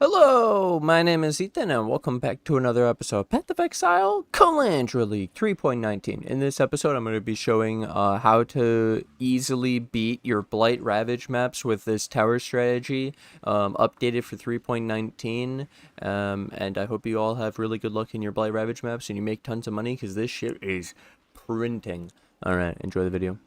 Hello, my name is Ethan, and welcome back to another episode of Path of Exile Kalandra League 3.19. In this episode, I'm going to be showing how to easily beat your Blight-Ravaged maps with this tower strategy, updated for 3.19. And I hope you all have really good luck in your Blight-Ravaged maps and you make tons of money, because this shit is printing. Alright, enjoy the video.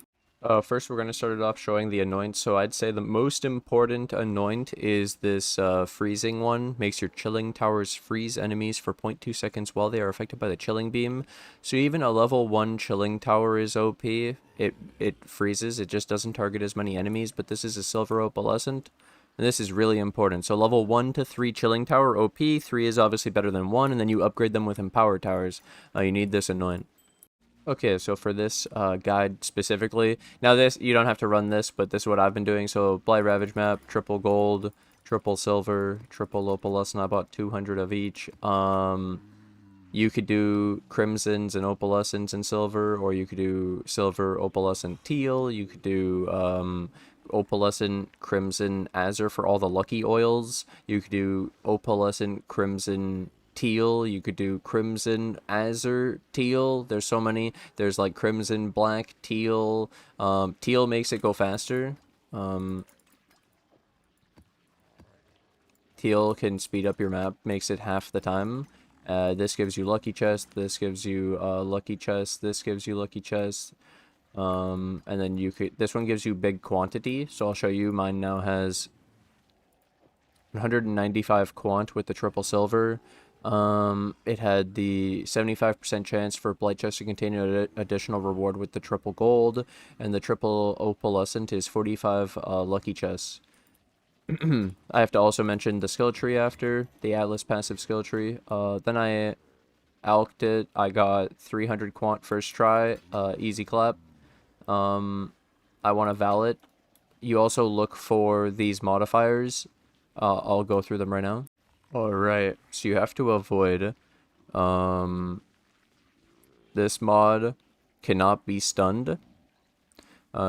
First, we're going to start it off showing the Annoints. So I'd say the most important Annoint is this freezing one. Makes your chilling towers freeze enemies for 0.2 seconds while they are affected by the chilling beam. So even a level 1 chilling tower is OP. It freezes. It just doesn't target as many enemies, but this is a silver opalescent. And this is really important. So level 1 to 3 chilling tower OP. 3 is obviously better than 1, and then you upgrade them with empower towers. You need this Annoint. Okay, so for this guide specifically, now this, you don't have to run this, but this is what I've been doing. So Blight-Ravaged map, triple gold, triple silver, triple opalescent. I bought 200 of each. You could do crimsons and opalescents and silver, or you could do silver, opalescent, teal. You could do opalescent, crimson, azure for all the lucky oils. You could do opalescent, crimson, teal. You could do crimson, azure, teal. There's so many. There's like crimson, black, teal. Teal makes it go faster. Teal can speed up your map, makes it half the time. This gives you lucky chest. This gives you lucky chest. This gives you lucky chest. And then you could. This one gives you big quantity. So I'll show you. Mine now has 195 quant with the triple silver. It had the 75% chance for Blight Chest to contain an additional reward with the triple gold, and the triple opalescent is 45 lucky chests. I have to also mention the skill tree after, the Atlas passive skill tree. Then I alked it. I got 300 quant first try, easy clap. I want to Vaal it. You also look for these modifiers. I'll go through them right now. Alright, so you have to avoid, this mod cannot be stunned.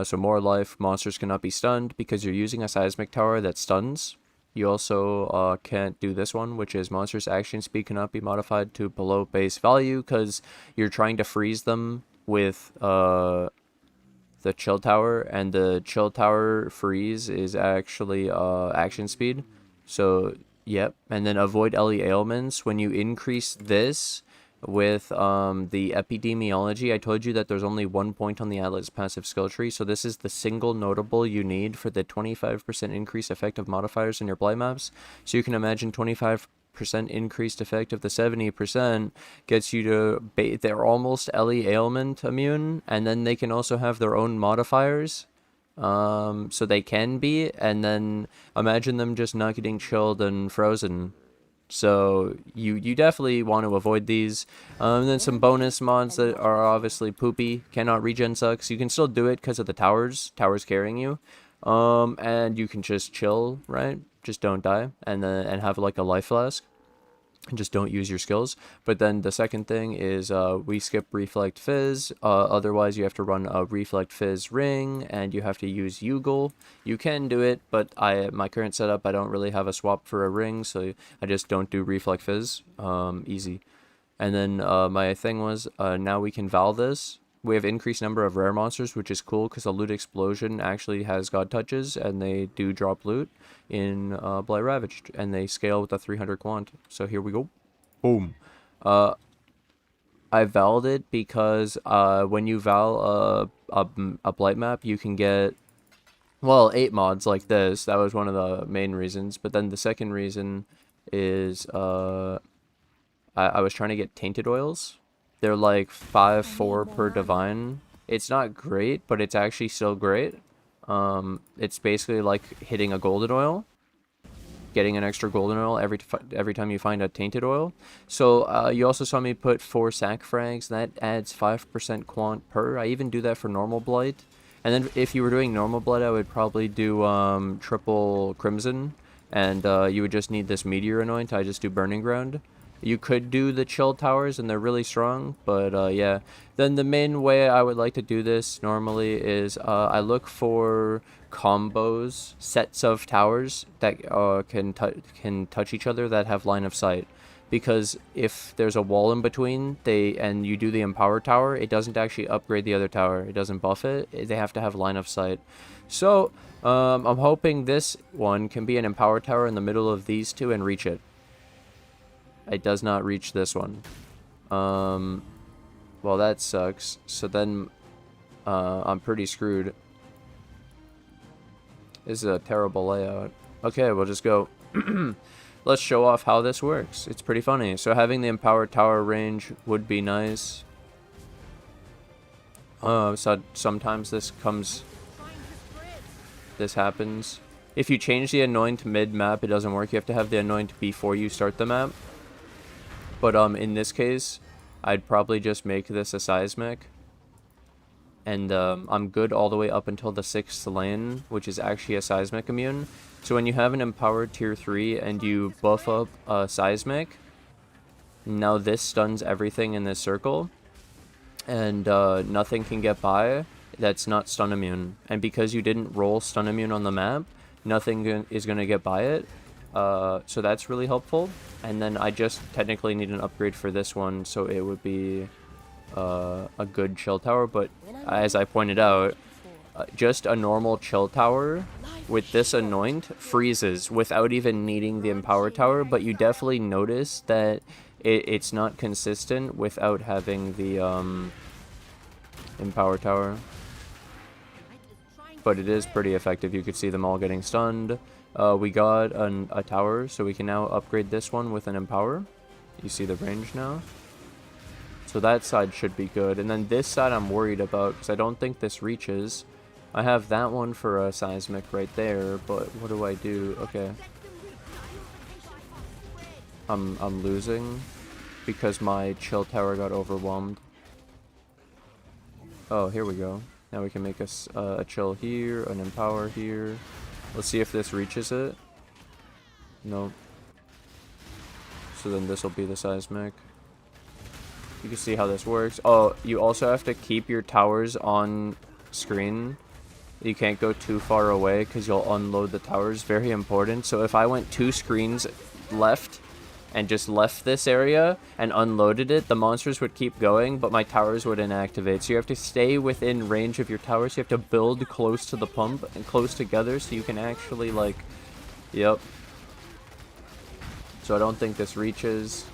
So more life, monsters cannot be stunned because you're using a Seismic Tower that stuns. You also can't do this one, which is monsters' action speed cannot be modified to below base value because you're trying to freeze them with the Chill Tower, and the Chill Tower freeze is actually action speed. So yep, and then avoid LE ailments. When you increase this with the epidemiology, I told you that there's only 1 point on the Atlas passive skill tree, so this is the single notable you need for the 25% increase effect of modifiers in your Blight maps. So you can imagine 25% increased effect of the 70% gets you to, they're almost LE ailment immune, and then they can also have their own modifiers. So they can be, and then imagine them just not getting chilled and frozen. So you definitely want to avoid these. And then some bonus mods that are obviously poopy. Cannot regen sucks. You can still do it because of the towers carrying you. And you can just chill, right? Just don't die, and have like a life flask. And just don't use your skills. But then the second thing is we skip Reflect Fizz. Otherwise, you have to run a Reflect Fizz ring, and you have to use Yugul. You can do it, but my current setup, I don't really have a swap for a ring, so I just don't do Reflect Fizz. Easy. And then my thing was, now we can Vaal this. We have increased number of rare monsters, which is cool because the loot explosion actually has god touches, and they do drop loot in Blight-Ravaged, and they scale with the 300 quant. So here we go. Boom. I Vaaled it because when you Vaal a Blight map, you can get, well, 8 mods like this. That was one of the main reasons. But then the second reason is I was trying to get tainted oils. They're like 5/4 per divine. It's not great, but it's actually still great. It's basically like hitting a golden oil, getting an extra golden oil every time you find a tainted oil. So you also saw me put 4 sack frags. That adds 5% quant per. I even do that for normal Blight. And then if you were doing normal Blight, I would probably do triple crimson, and you would just need this Meteor Anoint. I just do burning ground. You could do the chill towers, and they're really strong, but yeah. Then the main way I would like to do this normally is I look for combos, sets of towers that can touch each other that have line of sight. Because if there's a wall in between, and you do the empower tower, it doesn't actually upgrade the other tower. It doesn't buff it. They have to have line of sight. So I'm hoping this one can be an empower tower in the middle of these two and reach it. It does not reach this one. Well, that sucks. So then I'm pretty screwed. This is a terrible layout. Okay, we'll just go. Let's show off how this works. It's pretty funny. So having the empowered tower range would be nice. So sometimes this happens. If you change the Annoint mid-map, it doesn't work. You have to have the Annoint before you start the map. But in this case, I'd probably just make this a Seismic. And I'm good all the way up until the 6th lane, which is actually a Seismic immune. So when you have an empowered tier 3 and you buff up a Seismic, now this stuns everything in this circle. And nothing can get by that's not stun immune. And because you didn't roll stun immune on the map, nothing is going to get by it. So that's really helpful. And then I just technically need an upgrade for this one, so it would be a good chill tower. But as I pointed out, just a normal chill tower with this Annoint freezes without even needing the empower tower. But you definitely notice that it's not consistent without having the empower tower. But it is pretty effective. You could see them all getting stunned. We got a tower, so we can now upgrade this one with an empower. You see the range now. So that side should be good. And then this side I'm worried about, because I don't think this reaches. I have that one for a Seismic right there, but what do I do? Okay. I'm losing because my chill tower got overwhelmed. Oh, here we go. Now we can make a chill here, an empower here. Let's see if this reaches it. Nope. So then this will be the Seismic. You can see how this works. Oh, you also have to keep your towers on screen. You can't go too far away because you'll unload the towers. Very important. So if I went 2 screens left and just left this area and unloaded it, the monsters would keep going, but my towers would inactivate. So you have to stay within range of your towers. You have to build close to the pump and close together so you can actually, like, yep. So I don't think this reaches.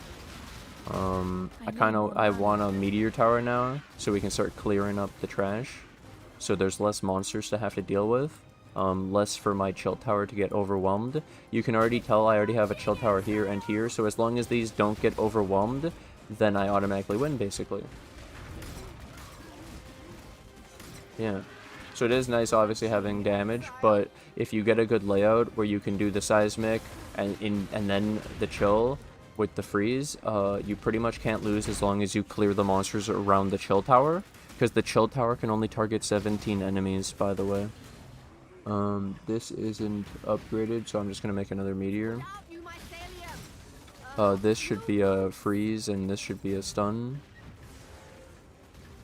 I want a Meteor Tower now so we can start clearing up the trash. So there's less monsters to have to deal with. Less for my chill tower to get overwhelmed. You can already tell I already have a chill tower here and here, so as long as these don't get overwhelmed, then I automatically win, basically. Yeah. So it is nice, obviously, having damage, but if you get a good layout where you can do the Seismic and then the chill with the freeze, you pretty much can't lose as long as you clear the monsters around the chill tower, because the chill tower can only target 17 enemies, by the way. This isn't upgraded, so I'm just gonna make another meteor. This should be a freeze, and this should be a stun.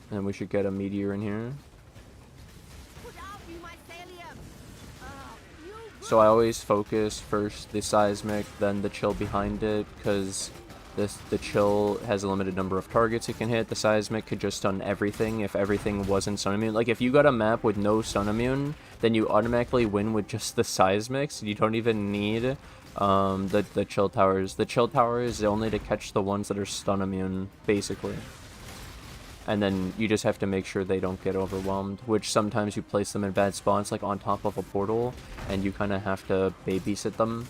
And we should get a meteor in here. So I always focus first the Seismic, then the chill behind it, because the chill has a limited number of targets it can hit. The Seismic could just stun everything if everything wasn't stun immune. Like, if you got a map with no stun immune, then you automatically win with just the Seismics. You don't even need the chill towers. The chill tower is only to catch the ones that are stun immune, basically. And then you just have to make sure they don't get overwhelmed, which sometimes you place them in bad spots, like on top of a portal, and you kind of have to babysit them.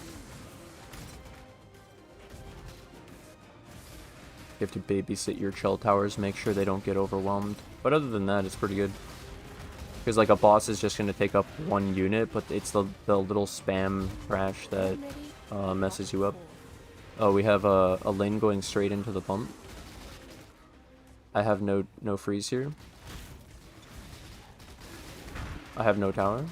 You have to babysit your chill towers, make sure they don't get overwhelmed. But other than that, it's pretty good. Because, like, a boss is just going to take up 1 unit, but it's the little spam crash that messes you up. Oh, we have a lane going straight into the pump. I have no freeze here. I have no tower.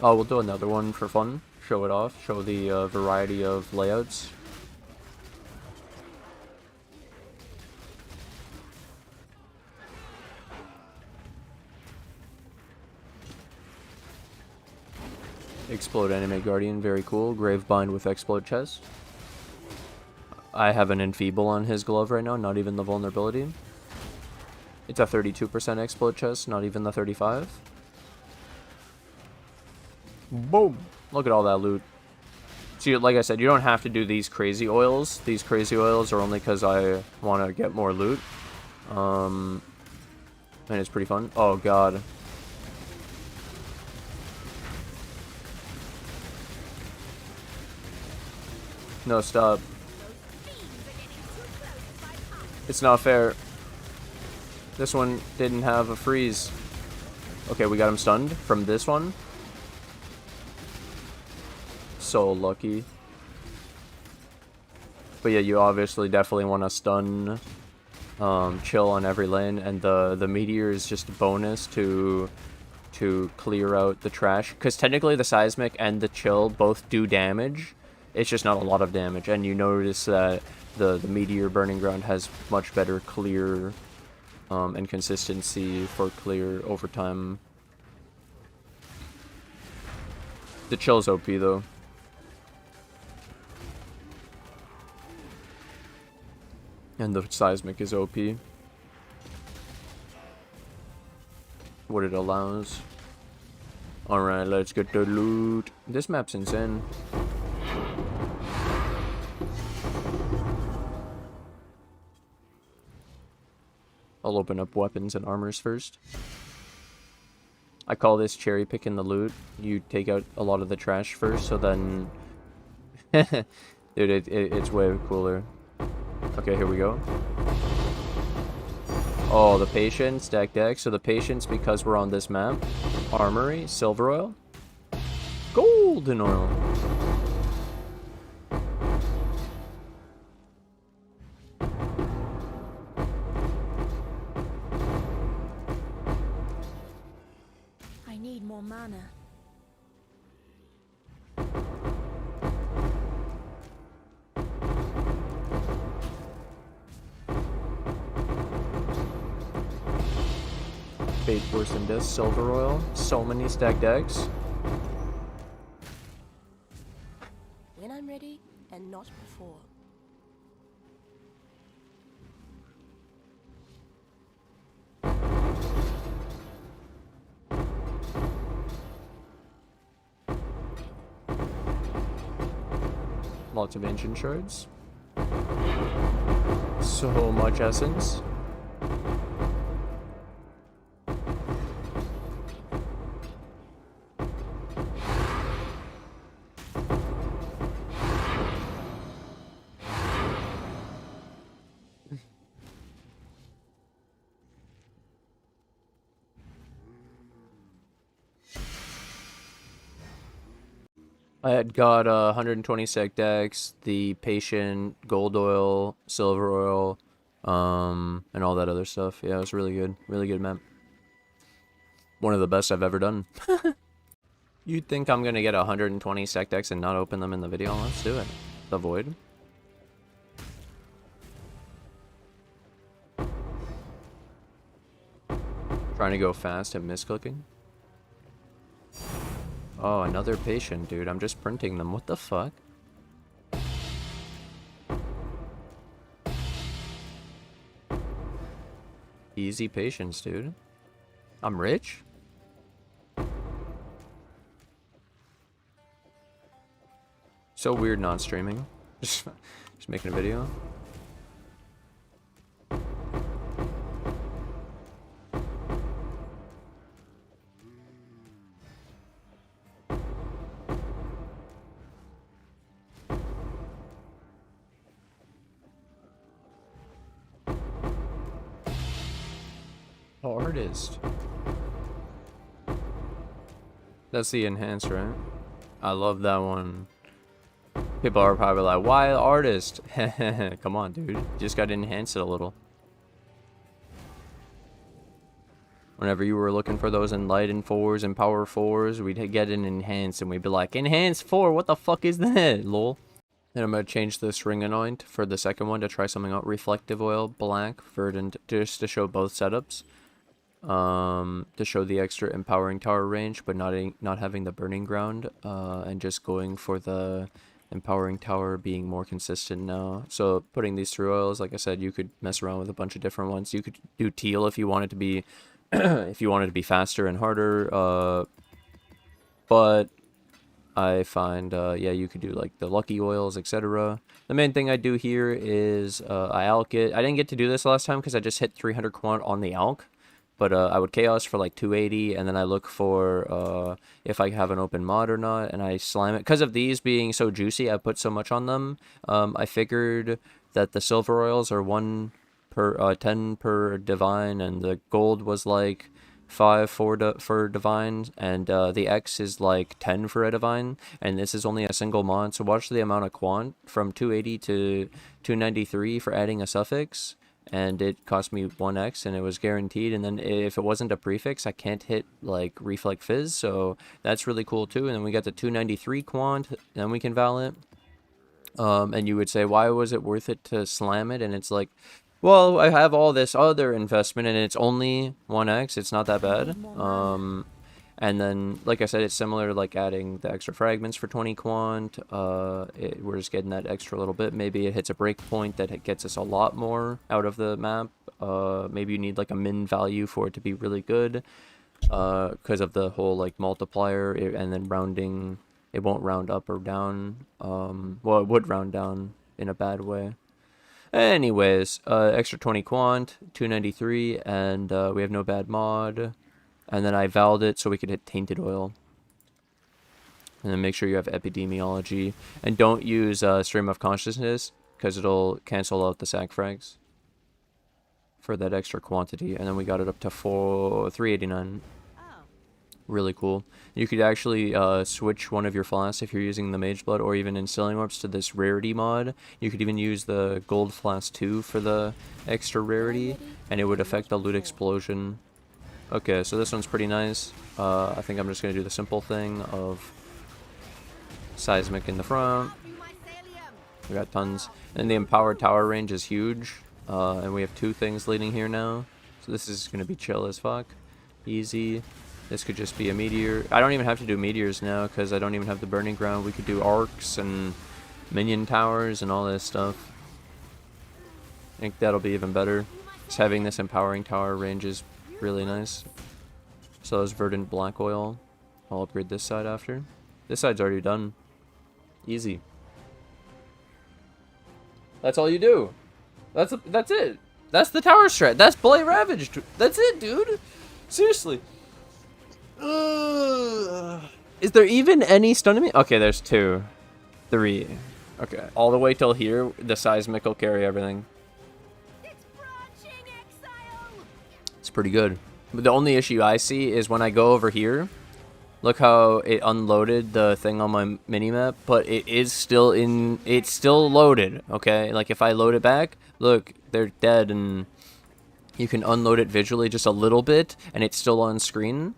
Oh, we'll do another one for fun. Show it off. Show the variety of layouts. Explode Animate Guardian, very cool. Gravebind with Explode Chest. I have an Enfeeble on his glove right now, not even the vulnerability. It's a 32% Explode Chest, not even the 35. Boom! Look at all that loot. See, like I said, you don't have to do these crazy oils. These crazy oils are only because I want to get more loot. And it's pretty fun. Oh god. No, stop. It's not fair. This one didn't have a freeze. Okay, we got him stunned from this one. So lucky. But yeah, you obviously definitely want to stun, chill on every lane, and the meteor is just a bonus to clear out the trash. Because technically the seismic and the chill both do damage. It's just not a lot of damage, and you notice that the meteor burning ground has much better clear and consistency for clear over time. The chill's OP though. And the seismic is OP. What it allows. Alright, let's get the loot. This map's insane. I'll open up weapons and armors first. I call this cherry picking the loot. You take out a lot of the trash first, so then... Dude, it's way cooler. Okay, here we go. Oh, the Patience, stack deck. So the Patience, because we're on this map. Armory, silver oil. Golden oil. Mana. Fate worse than this, silver oil. So many stack decks. When I'm ready, and not before. Lots of ancient shards. So much essence. I had got 120 sec decks, the patient, gold oil, silver oil, and all that other stuff. Yeah, it was really good map. One of the best I've ever done. You'd think I'm gonna get 120 sec decks and not open them in the video. Let's do it. The void. Trying to go fast and misclicking. Oh, another patient, dude. I'm just printing them. What the fuck? Easy patience, dude. I'm rich? So weird not streaming. Just making a video. Artist. That's the enhance, right? I love that one. People are probably like, why artist? Come on, dude. You just gotta enhance it a little. Whenever you were looking for those enlightened 4s and power 4s, we'd get an enhance and we'd be like, enhance 4, what the fuck is that, lol. Then I'm going to change this ring anoint for the second one to try something out. Reflective oil, black, verdant, just to show both setups. To show the extra empowering tower range, but not having the burning ground, and just going for the empowering tower being more consistent now. So putting these 3 oils, like I said, you could mess around with a bunch of different ones. You could do teal if you wanted to be if you wanted to be faster and harder, but I find yeah, you could do like the lucky oils, etc. The main thing I do here is I alch it. I didn't get to do this last time because I just hit 300 quant on the alch. But I would chaos for like 280, and then I look for if I have an open mod or not, and I slam it. Because of these being so juicy, I put so much on them. I figured that the silver oils are 1 per 10 per divine, and the gold was like 5 for divine, and the X is like 10 for a divine, and this is only a single mod. So watch the amount of quant from 280 to 293 for adding a suffix. And it cost me 1x, and it was guaranteed. And then if it wasn't a prefix, I can't hit like reflect fizz, so that's really cool too. And then we got the 293 quant, then we can Vaal it. And you would say, why was it worth it to slam it? And it's like, well, I have all this other investment and it's only 1x, it's not that bad. And then, like I said, it's similar to like adding the extra fragments for 20 quant. We're just getting that extra little bit. Maybe it hits a break point that gets us a lot more out of the map. Maybe you need like a min value for it to be really good. Because of the whole like multiplier and then rounding. It won't round up or down. Well, it would round down in a bad way. Anyways, extra 20 quant, 293, and we have no bad mod. And then I Vaaled it so we could hit tainted oil. And then make sure you have epidemiology. And don't use stream of consciousness, because it'll cancel out the sac frags for that extra quantity. And then we got it up to 389. Really cool. You could actually switch one of your flasks if you're using the Mage Blood, or even Instilling Orbs, to this rarity mod. You could even use the Gold Flask 2 for the extra rarity, and it would affect the loot explosion. Okay, so this one's pretty nice. I think I'm just going to do the simple thing of Seismic in the front. We got tons. And the Empowered Tower range is huge. And we have 2 things leading here now. So this is going to be chill as fuck. Easy. This could just be a meteor. I don't even have to do meteors now because I don't even have the burning ground. We could do arcs and minion towers and all this stuff. I think that'll be even better. Just having this empowering tower range is really nice. So there's verdant black oil. I'll upgrade this side after. This side's already done. Easy. That's all you do. That's it. That's the tower strat. That's Blight-Ravaged. That's it, dude. Seriously. Is there even any stun to me? Okay, there's 2. 3. Okay, all the way till here, the Seismic will carry everything. It's pretty good. But the only issue I see is when I go over here, look how it unloaded the thing on my minimap, but it is still in, it's still loaded, okay? Like if I load it back, look, they're dead, and you can unload it visually just a little bit, and it's still on screen.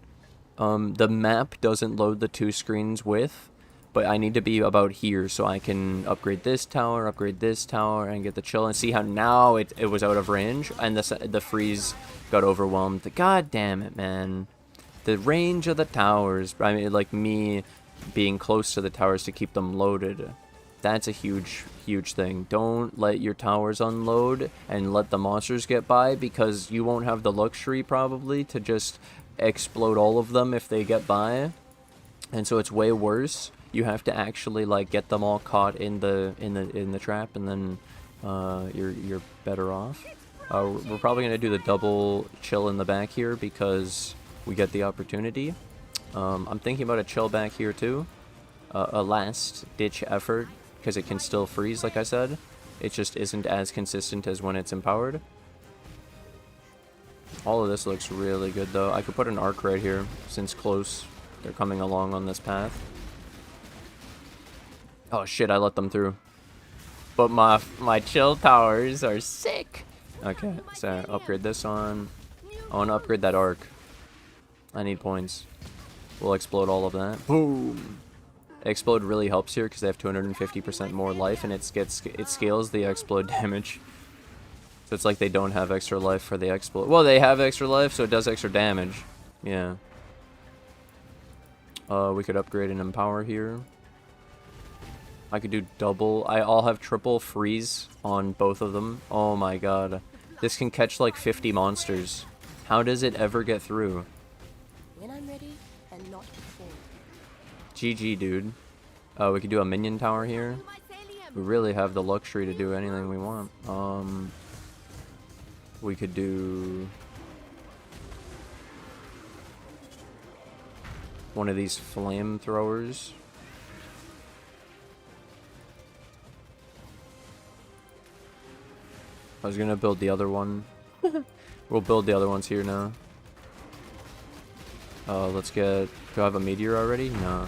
The map doesn't load the 2 screens with, but I need to be about here so I can upgrade this tower, and get the chill, and see how now it was out of range, and the freeze got overwhelmed. God damn it, man. The range of the towers, I mean, like me being close to the towers to keep them loaded, that's a huge, huge thing. Don't let your towers unload and let the monsters get by, because you won't have the luxury probably to just explode all of them if they get by. And so it's way worse. You have to actually like get them all caught in the trap, and then you're better off. We're probably gonna do the double chill in the back here because we get the opportunity. I'm thinking about a chill back here too, a last ditch effort, because it can still freeze, like I said. It just isn't as consistent as when it's empowered. All of this looks really good though. I could put an arc right here since close. They're coming along on this path. Oh shit, I let them through. But my chill towers are sick. Okay, so upgrade this on. I want to upgrade that arc. I need points. We'll explode all of that. Boom! Explode really helps here because they have 250% more life, and it scales the explode damage. So it's like they don't have extra life for the explode. Well, they have extra life, so it does extra damage. Yeah. We could upgrade and empower here. I could do double. I'll have triple freeze on both of them. Oh my god. This can catch like 50 monsters. How does it ever get through? When I'm ready and not before. GG, dude. We could do a minion tower here. We really have the luxury to do anything we want. We could do one of these flamethrowers. I was gonna build the other one. We'll build the other ones here now. Let's get... Do I have a meteor already? No.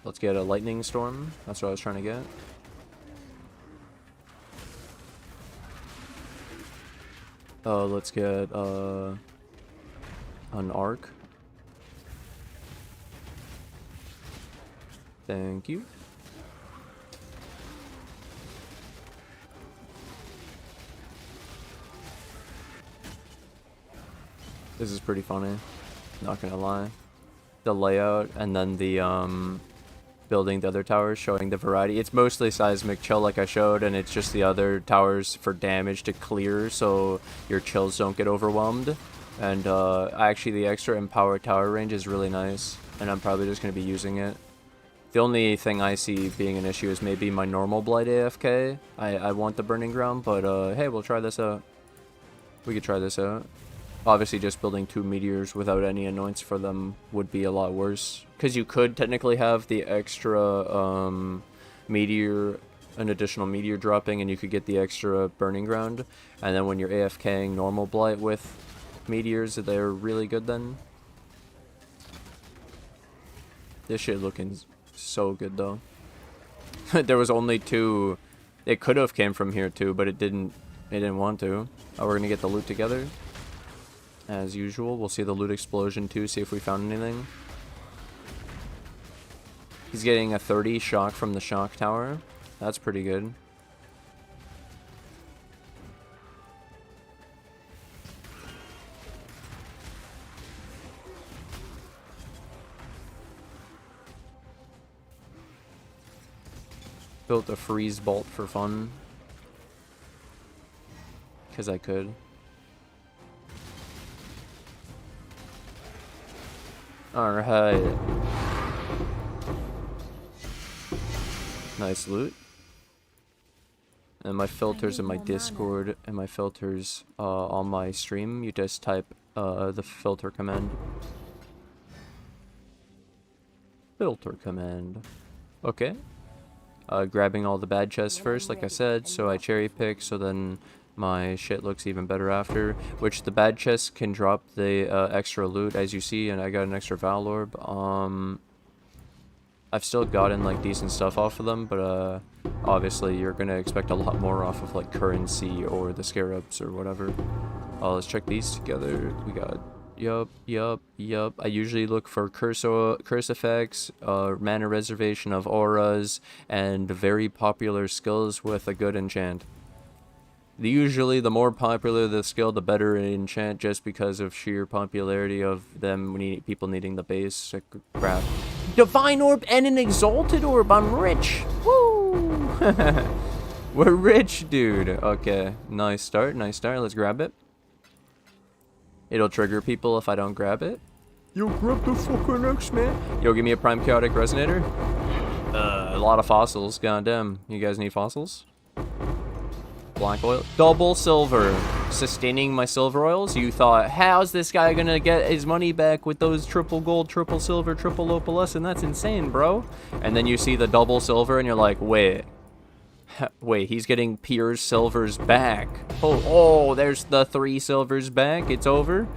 Let's get a lightning storm. That's what I was trying to get. Let's get an arc. Thank you. This is pretty funny, not gonna lie. The layout and then the building the other towers, showing the variety. It's mostly seismic chill like I showed, and it's just the other towers for damage to clear so your chills don't get overwhelmed. And actually the extra empowered tower range is really nice, and I'm probably just gonna be using it. The only thing I see being an issue is maybe my normal Blight AFK. I want the Burning Ground, but hey, we'll try this out. We could try this out. Obviously, just building 2 meteors without any anoints for them would be a lot worse. Because you could technically have the extra meteor, an additional meteor dropping, and you could get the extra Burning Ground. And then when you're AFKing normal Blight with meteors, they're really good then. This shit looking so good though. There was only 2. It could have came from here too, but it didn't want to. Oh, we're gonna get the loot together. As usual, we'll see the loot explosion too, see if we found anything. He's getting a 30 shock from the shock tower. That's pretty good. Built a freeze bolt for fun. Because I could. Alright. Nice loot. And my filters in my Discord and my filters on my stream, you just type the filter command. Filter command. Okay. Grabbing all the bad chests first, like I said, so I cherry pick, so then my shit looks even better after. Which the bad chests can drop the extra loot, as you see, and I got an extra Vaal orb. I've still gotten like decent stuff off of them, but obviously you're gonna expect a lot more off of like currency or the scarabs or whatever. Let's check these together. We got yup. I usually look for curse effects, mana reservation of auras, and very popular skills with a good enchant. Usually the more popular the skill, the better enchant, just because of sheer popularity of them. People needing the basic crap. Divine orb and an exalted orb. I'm rich. Woo! We're rich, dude. Okay, nice start. Let's grab it. It'll trigger people if I don't grab it. Yo, grab the fucking X, man. Yo, give me a prime chaotic resonator. A lot of fossils. Goddamn. You guys need fossils? Black oil. Double silver. Sustaining my silver oils. You thought, how's this guy gonna get his money back with those triple gold, triple silver, triple opalescent? That's insane, bro. And then you see the double silver and you're like, wait, he's getting pure silvers back. Oh, there's the 3 silvers back. It's over.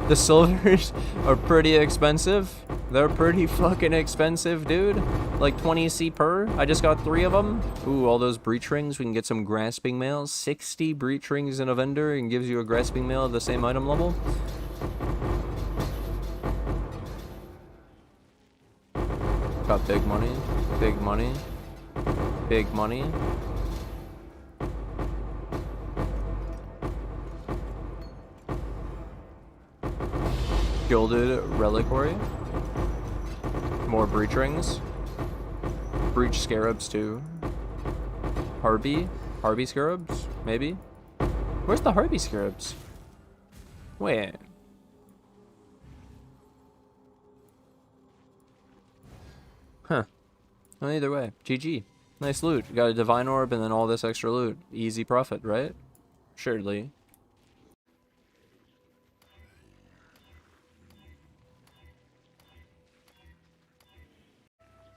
The silvers are pretty expensive. They're pretty fucking expensive, dude. Like 20C per. I just got 3 of them. Ooh, all those breach rings. We can get some grasping mail. 60 breach rings in a vendor and gives you a grasping mail of the same item level. Got big money. Big money. Big money. Gilded reliquary. More breach rings. Breach scarabs too. Harpy scarabs, maybe. Where's the harpy scarabs? Wait. Huh. Well, either way, GG. Nice loot. You got a divine orb and then all this extra loot. Easy profit, right? Surely.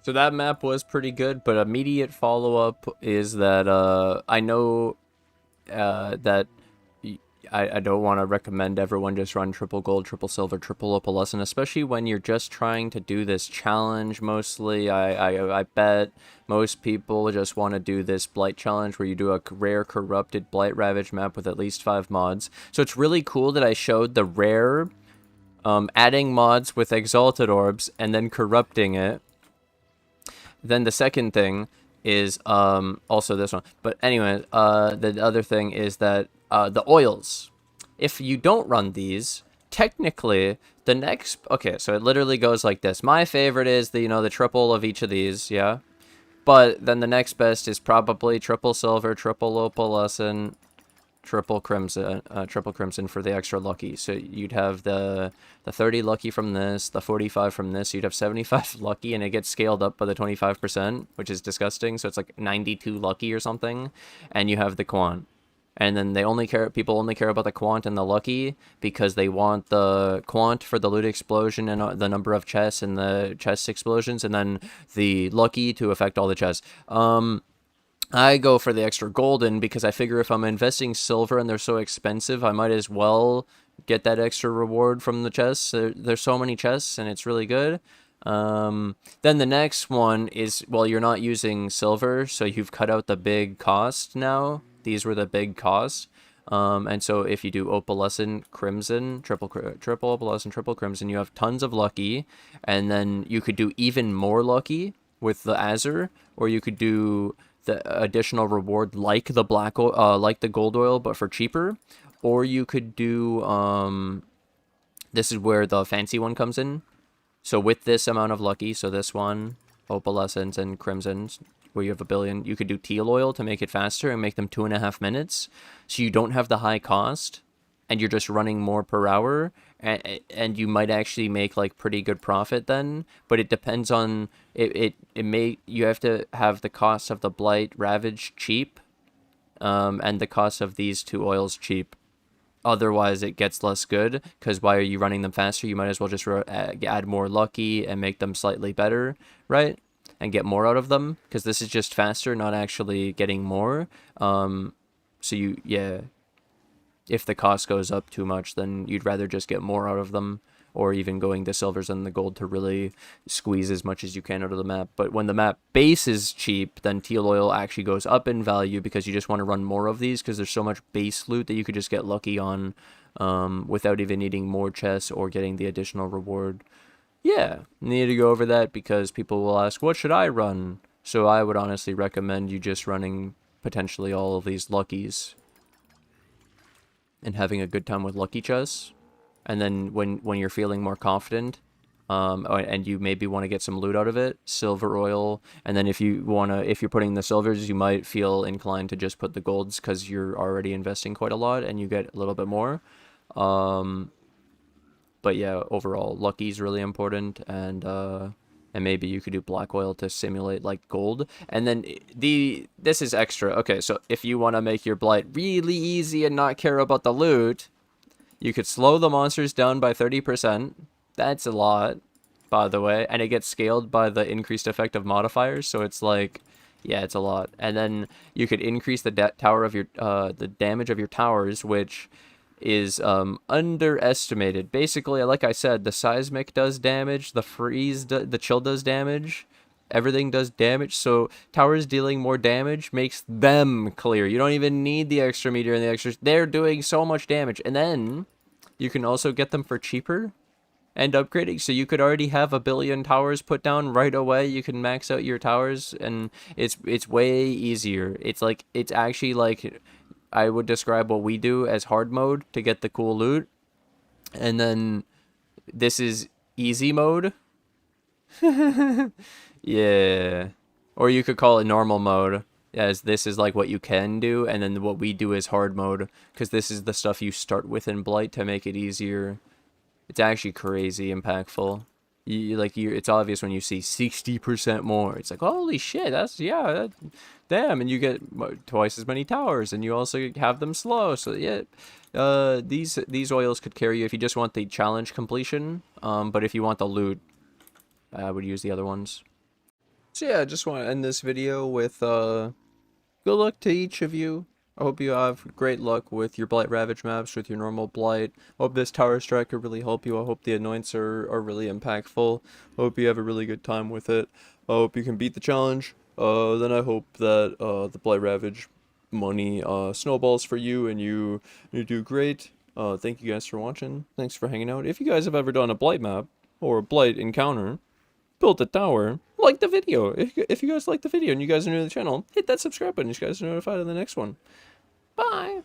So that map was pretty good, but immediate follow-up is that I know that I don't want to recommend everyone just run triple gold, triple silver, triple opalescent, especially when you're just trying to do this challenge mostly. I bet most people just want to do this blight challenge where you do a rare corrupted blight-ravaged map with at least 5 mods. So it's really cool that I showed the rare adding mods with exalted orbs and then corrupting it. Then the second thing is also this one. But anyway, the other thing is that the oils. If you don't run these, technically the next... Okay, so it literally goes like this. My favorite is the, the triple of each of these, yeah? But then the next best is probably triple silver, triple opalescent, triple crimson for the extra lucky. So you'd have the 30 lucky from this, the 45 from this. You'd have 75 lucky, and it gets scaled up by the 25%, which is disgusting. So it's like 92 lucky or something. And you have the quant. And then people only care about the quant and the lucky because they want the quant for the loot explosion and the number of chests and the chest explosions, and then the lucky to affect all the chests. I go for the extra golden because I figure if I'm investing silver and they're so expensive, I might as well get that extra reward from the chests. There's so many chests and it's really good. Then the next one is, well, you're not using silver, so you've cut out the big cost now. These were the big costs. And so if you do opalescent, crimson, triple opalescent, triple crimson, you have tons of lucky, and then you could do even more lucky with the azure, or you could do the additional reward like the like the gold oil, but for cheaper, or you could do this is where the fancy one comes in. So with this amount of lucky, so this one, opalescent and crimson, where you have 1 billion, you could do teal oil to make it faster and make them 2.5 minutes, so you don't have the high cost and you're just running more per hour, and you might actually make like pretty good profit then. But it depends on you have to have the cost of the Blight-Ravaged cheap, and the cost of these 2 oils cheap. Otherwise it gets less good, because why are you running them faster? You might as well just add more lucky and make them slightly better, right? And get more out of them, because this is just faster, not actually getting more. So if the cost goes up too much, then you'd rather just get more out of them, or even going the silvers and the gold to really squeeze as much as you can out of the map. But when the map base is cheap, then teal oil actually goes up in value, because you just want to run more of these, because there's so much base loot that you could just get lucky on without even needing more chests or getting the additional reward. Yeah, need to go over that because people will ask, what should I run? So I would honestly recommend you just running potentially all of these luckies and having a good time with lucky chests. And then when you're feeling more confident, and you maybe want to get some loot out of it, silver oil. And then if you're putting the silvers, you might feel inclined to just put the golds because you're already investing quite a lot and you get a little bit more. But yeah, overall, lucky is really important, and maybe you could do black oil to simulate like gold. And then this is extra. Okay, so if you want to make your blight really easy and not care about the loot, you could slow the monsters down by 30%. That's a lot, by the way, and it gets scaled by the increased effect of modifiers. So it's like, yeah, it's a lot. And then you could increase the tower of your the damage of your towers, which is underestimated. Basically, like I said, the seismic does damage, the freeze, the chill does damage, everything does damage. So towers dealing more damage makes them clear. You don't even need the extra meteor and the extra. They're doing so much damage, and then you can also get them for cheaper and upgrading. So you could already have 1 billion towers put down right away. You can max out your towers, and it's way easier. It's actually like, I would describe what we do as hard mode to get the cool loot. And then this is easy mode. Yeah. Or you could call it normal mode, as this is like what you can do, and then what we do is hard mode, because this is the stuff you start with in Blight to make it easier. It's actually crazy impactful. It's obvious when you see 60% more. It's like, holy shit, damn, and you get twice as many towers, and you also have them slow. So yeah, these oils could carry you if you just want the challenge completion. But if you want the loot, I would use the other ones. So yeah, I just want to end this video with good luck to each of you. I hope you have great luck with your Blight-Ravaged maps, with your normal Blight. I hope this Tower Strat could really help you. I hope the Annoints are really impactful. I hope you have a really good time with it. I hope you can beat the challenge. Then I hope that the Blight-Ravaged money snowballs for you, and you do great. Thank you guys for watching. Thanks for hanging out. If you guys have ever done a Blight map or a Blight encounter, built a tower, like the video. If you guys like the video and you guys are new to the channel, hit that subscribe button. You guys are notified of the next one. Bye!